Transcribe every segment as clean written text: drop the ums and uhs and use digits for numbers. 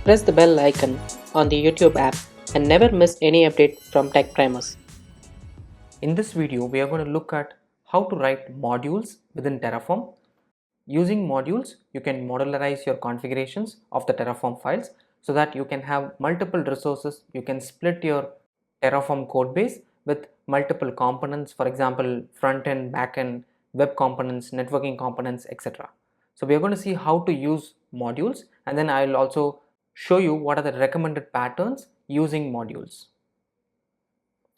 Press the bell icon on the YouTube app and never miss any update from Tech Primers. In this video, we are going to look at how to write modules within Terraform. Using modules, you can modularize your configurations of the Terraform files so that you can have multiple resources. You can split your Terraform code base with multiple components, for example, front end, back end, web components, networking components, etc. So we are going to see how to use modules, and then I will also show you what are the recommended patterns using modules.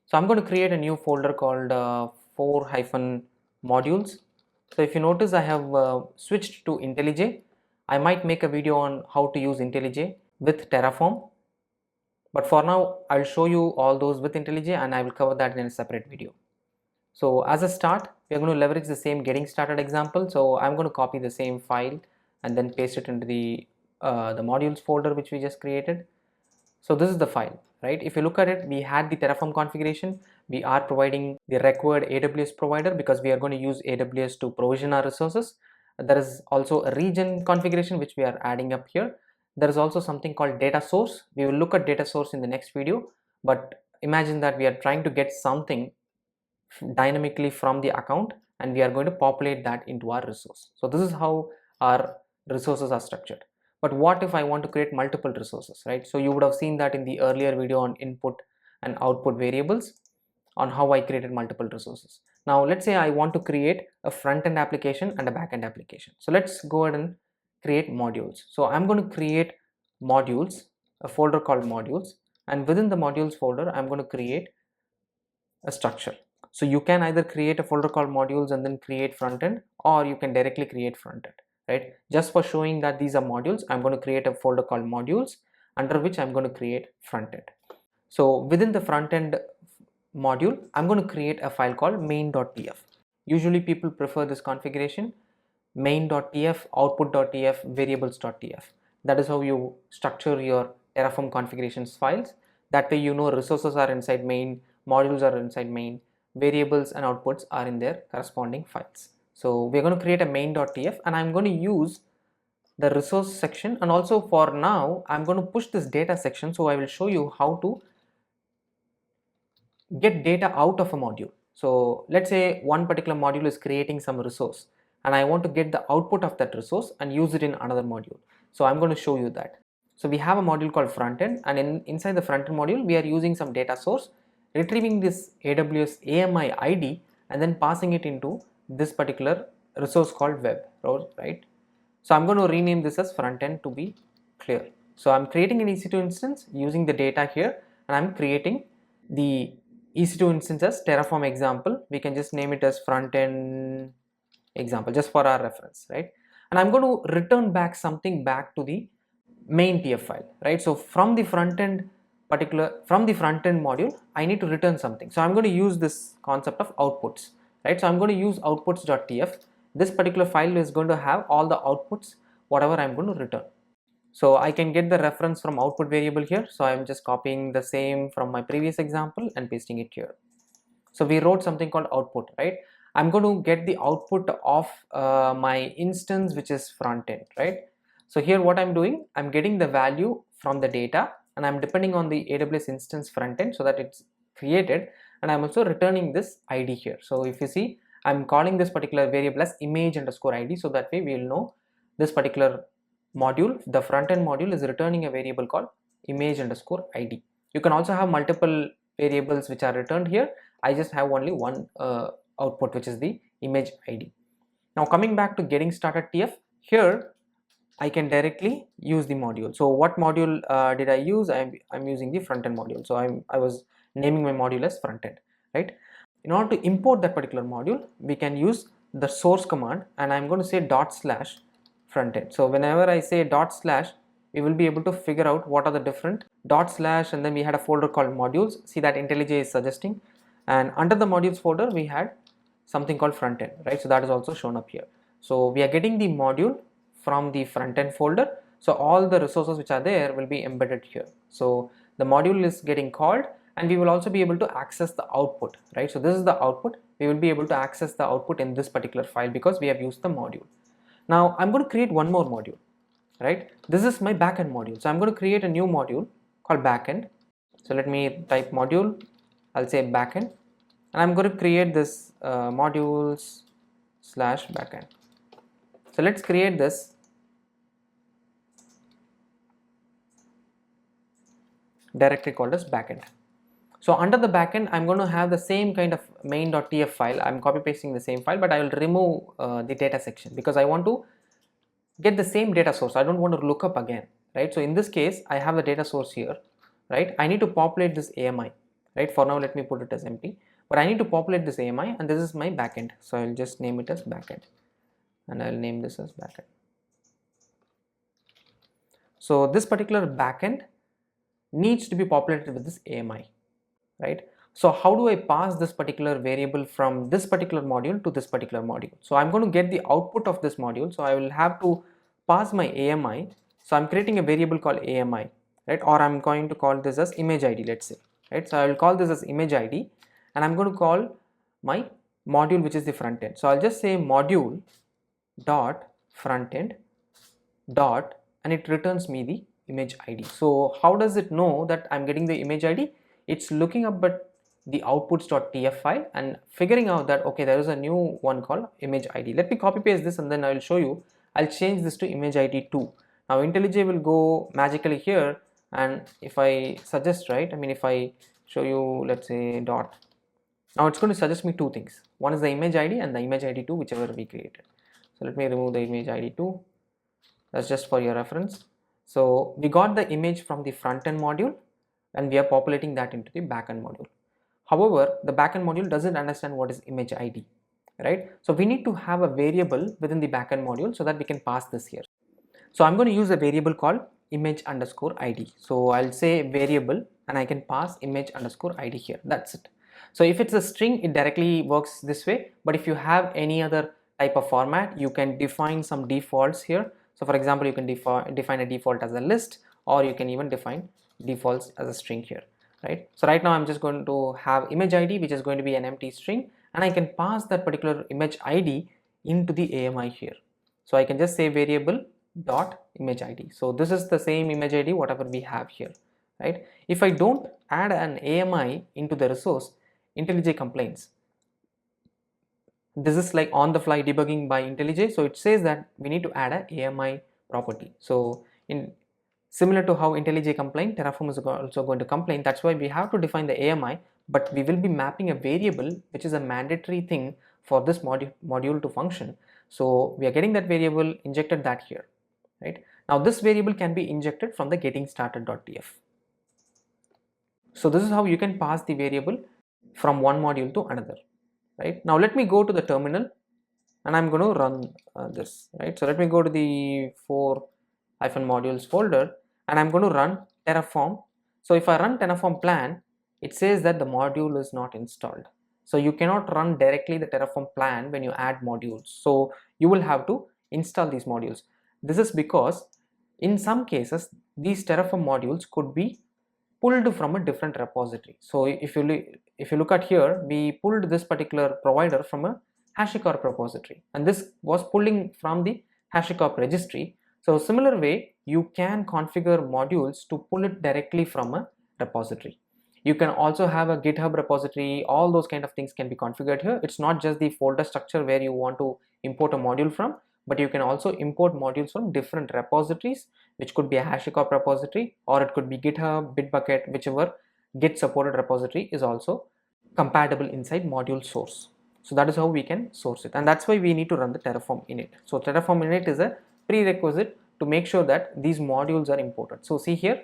So I'm going to create a new folder called 4-modules. So if you notice, I have switched to IntelliJ. I might make a video on how to use IntelliJ with Terraform, but for now I'll show you all those with IntelliJ and I will cover that in a separate video. So as a start, we are going to leverage the same getting started example. So I'm going to copy the same file and then paste it into the modules folder which we just created. So this is the file, right? If you look at it, we had the Terraform configuration. We are providing the required AWS provider because we are going to use AWS to provision our resources. There is also a region configuration which we are adding up here. There is also something called data source. We will look at data source in the next video, but imagine that we are trying to get something dynamically from the account and we are going to populate that into our resource. So this is how our resources are structured. But what if I want to create multiple resources, right? So you would have seen that in the earlier video on input and output variables on how I created multiple resources. Now let's say I want to create a front-end application and a back-end application. So let's go ahead and create modules. So I'm going to create modules, a folder called modules, and within the modules folder I'm going to create a structure. So you can either create a folder called modules and then create front-end, or you can directly create front-end, right? Just for showing that these are modules, I'm going to create a folder called modules under which I'm going to create front-end. So within the front-end module, I'm going to create a file called main.tf. Usually people prefer this configuration, main.tf, output.tf, variables.tf. That is how you structure your Terraform configurations files. That way you know resources are inside main, modules are inside main, variables and outputs are in their corresponding files. So we're going to create a main.tf and I'm going to use the resource section, and also for now I'm going to push this data section. So I will show you how to get data out of a module. So let's say one particular module is creating some resource and I want to get the output of that resource and use it in another module. So I'm going to show you that. So we have a module called frontend, and inside the frontend module we are using some data source, retrieving this AWS AMI ID and then passing it into this particular resource called web, right? So I'm going to rename this as frontend to be clear. So I'm creating an EC2 instance using the data here, and I'm creating the EC2 instance as Terraform example. We can just name it as frontend example just for our reference, right? And I'm going to return back something back to the main TF file, right? So from the front end module, I need to return something. So I'm going to use this concept of outputs, right? So I'm going to use outputs.tf. This particular file is going to have all the outputs, whatever I'm going to return. So I can get the reference from output variable here. So I'm just copying the same from my previous example and pasting it here. So we wrote something called output, right? I'm going to get the output of my instance, which is front end, right? So here what I'm doing, I'm getting the value from the data and I'm depending on the AWS instance front end so that it's created, and I'm also returning this ID here. So if you see, I'm calling this particular variable as image underscore ID, so that way we will know this particular module, the front end module, is returning a variable called image underscore ID. You can also have multiple variables which are returned here. I just have only one output, which is the image ID. Now coming back to getting started TF, here I can directly use the module. So what module did I use? I'm using the front end module. So I was naming my module as front end, right? In order to import that particular module, we can use the source command, and I'm going to say / front end. So whenever I say /, we will be able to figure out what are the different / and then we had a folder called modules. See that IntelliJ is suggesting, and under the modules folder we had something called front end, right? So that is also shown up here. So we are getting the module from the front end folder. So all the resources which are there will be embedded here. So the module is getting called, and we will also be able to access the output, right? So this is the output. We will be able to access the output in this particular file because we have used the module. Now I'm going to create one more module. right? This is my backend module. So I'm going to create a new module called backend. So let me type module, I'll say backend, and I'm going to create this modules slash backend. So let's create this directory called as backend. So under the backend, I'm going to have the same kind of main.tf file. I'm copy pasting the same file, but I will remove the data section because I want to get the same data source. I don't want to look up again, right? So in this case, I have the data source here, right? I need to populate this AMI, right? For now, let me put it as empty, but I need to populate this AMI, and this is my backend. So I'll just name it as backend, and I'll name this as backend. So this particular backend needs to be populated with this AMI, right? So how do I pass this particular variable from this particular module to this particular module? So I'm going to get the output of this module. So I will have to pass my AMI. So I'm creating a variable called AMI, right? Or I'm going to call this as image ID, let's say, right? So I will call this as image ID, and I'm going to call my module, which is the front end. So I'll just say module dot front end dot, and it returns me the image ID. So how does it know that I'm getting the image ID? It's looking up at the outputs.tf file and figuring out that okay, there is a new one called image ID. Let me copy paste this and then I will show you. I'll change this to image ID 2. Now IntelliJ will go magically here, and if I suggest, right, I mean if I show you, let's say dot, now it's going to suggest me two things. One is the image ID and the image ID 2, whichever we created. So let me remove the image ID 2. That's just for your reference. So we got the image from the front end module and we are populating that into the backend module. However, the backend module doesn't understand what is image ID, right? So we need to have a variable within the backend module so that we can pass this here. So I'm going to use a variable called image underscore ID. So I'll say variable and I can pass image underscore ID here. That's it. So if it's a string, it directly works this way. But if you have any other type of format, you can define some defaults here. So for example, you can define a default as a list, or you can even define defaults as a string here, right? So right now I'm just going to have image ID, which is going to be an empty string, and I can pass that particular image ID into the AMI here. So I can just say variable dot image ID. So this is the same image ID whatever we have here, right? If I don't add an AMI into the resource, IntelliJ complains. This is like on the fly debugging by IntelliJ. So it says that we need to add a AMI property. So in similar to how IntelliJ complained, Terraform is also going to complain. That's why we have to define the AMI, but we will be mapping a variable which is a mandatory thing for this module to function. So we are getting that variable, injected that here, right? Now this variable can be injected from the getting started.tf. So this is how you can pass the variable from one module to another, right? Now let me go to the terminal and I'm going to run this, right? So let me go to the 4-modules folder and I'm going to run Terraform. So if I run Terraform plan, it says that the module is not installed. So you cannot run directly the Terraform plan when you add modules. So you will have to install these modules. This is because in some cases, these Terraform modules could be pulled from a different repository. So if you look at here, we pulled this particular provider from a HashiCorp repository, and this was pulling from the HashiCorp registry. So similar way, you can configure modules to pull it directly from a repository. You can also have a GitHub repository. All those kind of things can be configured here. It's not just the folder structure where you want to import a module from, but you can also import modules from different repositories, which could be a HashiCorp repository, or it could be GitHub, Bitbucket, whichever Git supported repository is also compatible inside module source. So that is how we can source it, and that's why we need to run the Terraform init. So Terraform init is a prerequisite to make sure that these modules are imported. So see here,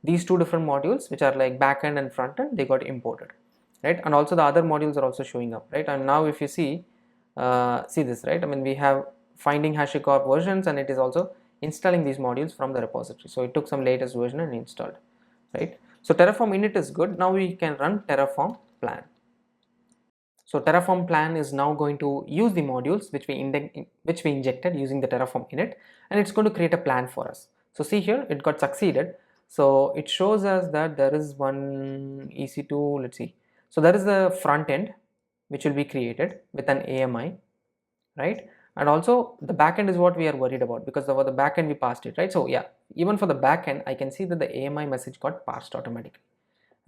these two different modules, which are like backend and frontend, they got imported, right? And also the other modules are also showing up, right? And now if you see this, right? I mean, we have finding HashiCorp versions, and it is also installing these modules from the repository. So it took some latest version and installed, right? So Terraform init is good. Now we can run Terraform plan. So Terraform plan is now going to use the modules which we injected using the Terraform init, and it's going to create a plan for us. So see here, it got succeeded. So it shows us that there is one EC2, let's see. So there is the front end which will be created with an AMI, right? And also the backend is what we are worried about, because over the backend we passed it, right? So yeah, even for the backend I can see that the AMI message got passed automatically,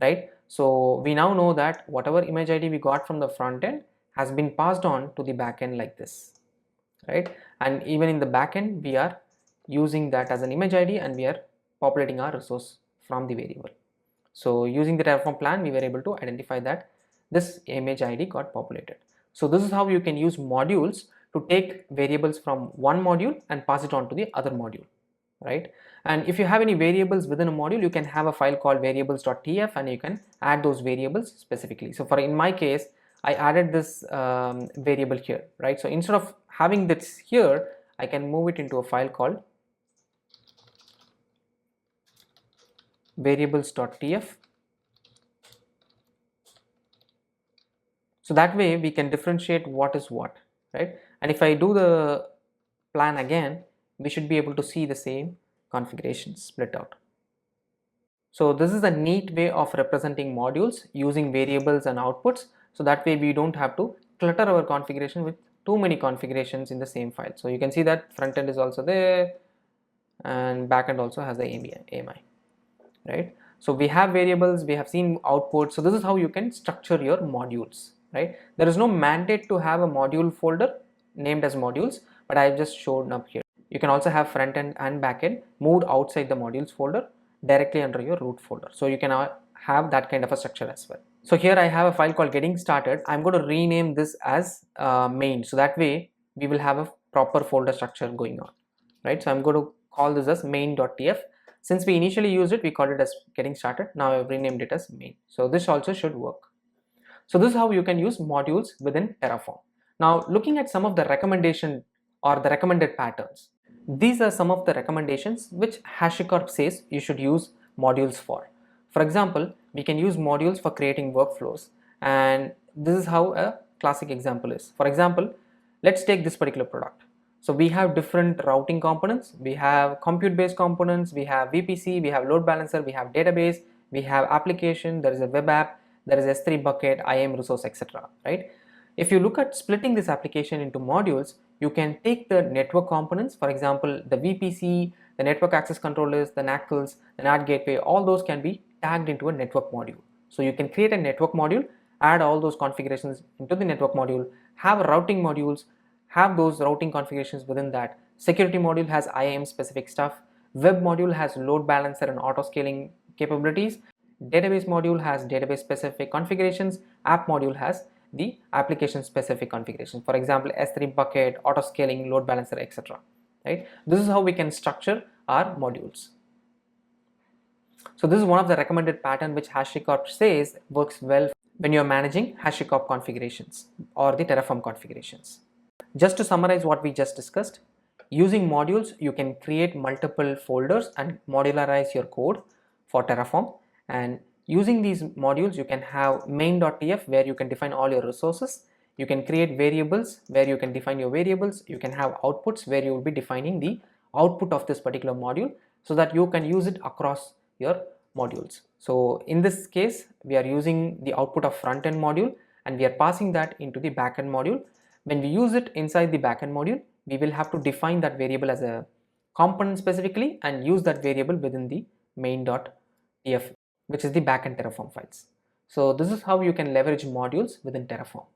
right? So we now know that whatever image ID we got from the front end has been passed on to the backend like this, right? And even in the backend we are using that as an image ID and we are populating our resource from the variable. So using the Terraform plan we were able to identify that this image ID got populated. So this is how you can use modules to take variables from one module and pass it on to the other module, right? And if you have any variables within a module, you can have a file called variables.tf and you can add those variables specifically. So for in my case, I added this variable here, right? So instead of having this here, I can move it into a file called variables.tf. So that way we can differentiate what is what, right? And if I do the plan again, we should be able to see the same configurations split out. So this is a neat way of representing modules using variables and outputs. So that way we don't have to clutter our configuration with too many configurations in the same file. So you can see that front end is also there and backend also has the AMI, right? So we have variables, we have seen output. So this is how you can structure your modules, right? There is no mandate to have a module folder named as modules, but I have just shown up here. You can also have front end and back end moved outside the modules folder directly under your root folder. So you can have that kind of a structure as well. So here I have a file called getting started. I'm going to rename this as main. So that way we will have a proper folder structure going on, right? So I'm going to call this as main.tf. Since we initially used it, we called it as getting started. Now I've renamed it as main. So this also should work. So this is how you can use modules within Terraform. Now looking at some of the recommendation or the recommended patterns. These are some of the recommendations which HashiCorp says you should use modules for. For example, we can use modules for creating workflows, and this is how a classic example is. For example, let's take this particular product. So we have different routing components, we have compute based components, we have VPC, we have load balancer, we have database, we have application, there is a web app, there is S3 bucket, IAM resource, etc. Right? If you look at splitting this application into modules, you can take the network components, for example, the VPC, the network access controllers, the NACLs, the NAT gateway, all those can be tagged into a network module. So you can create a network module, add all those configurations into the network module, have routing modules, have those routing configurations within that. Security module has IAM specific stuff. Web module has load balancer and auto scaling capabilities. Database module has database specific configurations. App module has the application specific configuration. For example, S3 bucket, auto scaling, load balancer, etc. Right? This is how we can structure our modules. So this is one of the recommended pattern which HashiCorp says works well when you are managing HashiCorp configurations or the Terraform configurations. Just to summarize what we just discussed, using modules you can create multiple folders and modularize your code for Terraform, and using these modules you can have main.tf where you can define all your resources, you can create variables where you can define your variables, you can have outputs where you will be defining the output of this particular module so that you can use it across your modules. So in this case we are using the output of front end module and we are passing that into the backend module. When we use it inside the backend module, we will have to define that variable as a component specifically and use that variable within the main.tf, which is the backend Terraform files. So this is how you can leverage modules within Terraform.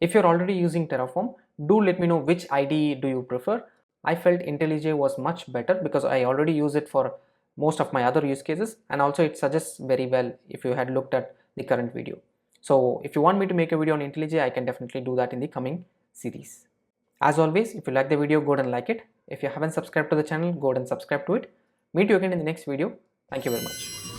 If you're already using Terraform, do let me know which IDE do you prefer. I felt IntelliJ was much better because I already use it for most of my other use cases, and also it suggests very well if you had looked at the current video. So if you want me to make a video on IntelliJ, I can definitely do that in the coming series. As always, if you like the video, go ahead and like it. If you haven't subscribed to the channel, go ahead and subscribe to it. Meet you again in the next video. Thank you very much.